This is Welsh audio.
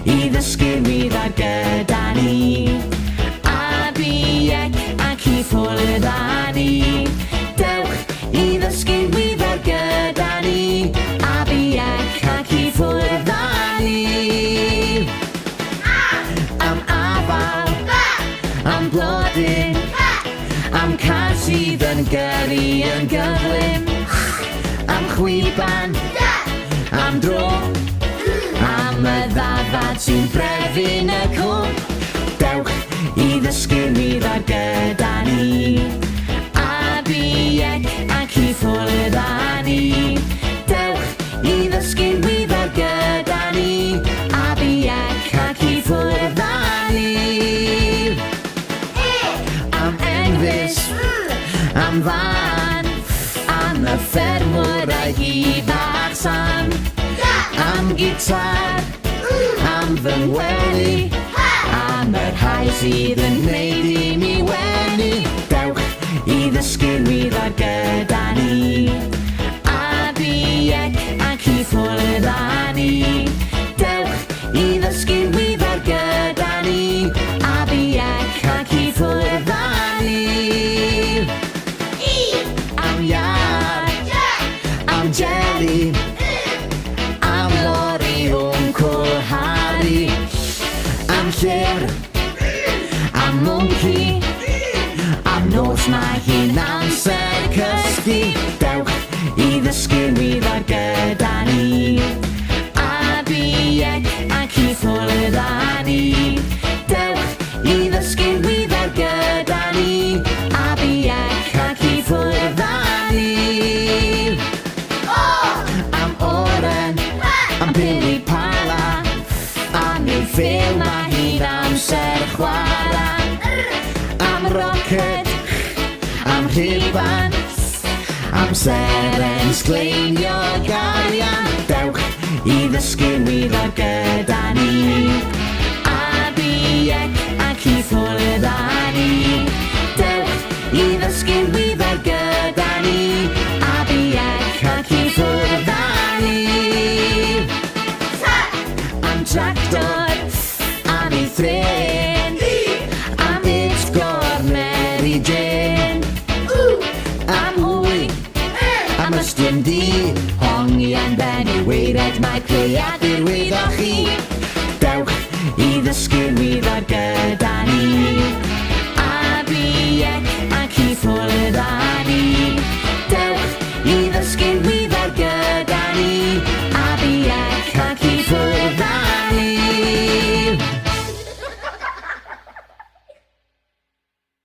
i ddysgu wyddor gyda ni. A biec ac i ffwrdd â ni. Dewch i ddysgu wyddor gyda ni. A biec ac i ffwrdd â ni. Am afal, am blodyn, am car sydd yn gyrru yn gyflym. Am chwiban, am dro, am y ddafad sy'n brefyn y cwm. Dewch i ddysgu wyddor gyda ni. A biec ac i ffwrdd â ni. Dewch i ddysgu wyddor gyda ni. A biec ac i ffwrdd â ni. Am enfys, am fan, am y ffermwr a'i hi bach san. Am gitar, am fy ngwely, am y rhai sydd yn gwneud i mi wenu. Dewch i ddysgu wyddor gyda ni. A biec ac i ffwrdd â ni. Dewch i ddysgu wyddor gyda ni. A biec ac i ffwrdd â ni. Am iar, am jeli, am lori o'n cwlharu. Am llyr, am mwnci, am nos mae hi'n amser cysgu. Dewch i ddysgu wyddor gyda ni. A biec ac i ffwrdd â ni. Dewch i ddysgu wyddor gyda ni. A biec ac i ffwrdd â ni. Am oren, am pili pala, am ei ffil mae hi'n amser chwarae. Am roced, am rhiban, am serens gleinio garian. Dewch i ddysgu wyddor gyda ni. A biec ac i ffwrdd â ni. Dewch i ddysgu wyddor gyda ni. A biec ac i ffwrdd â ni. Am tractor, am ei thrin, am eitgor Mary Jane. Am hwy, am ystum di, hongi a'n benni weired mae creadur wyddoch chi. Dewch i ddysgu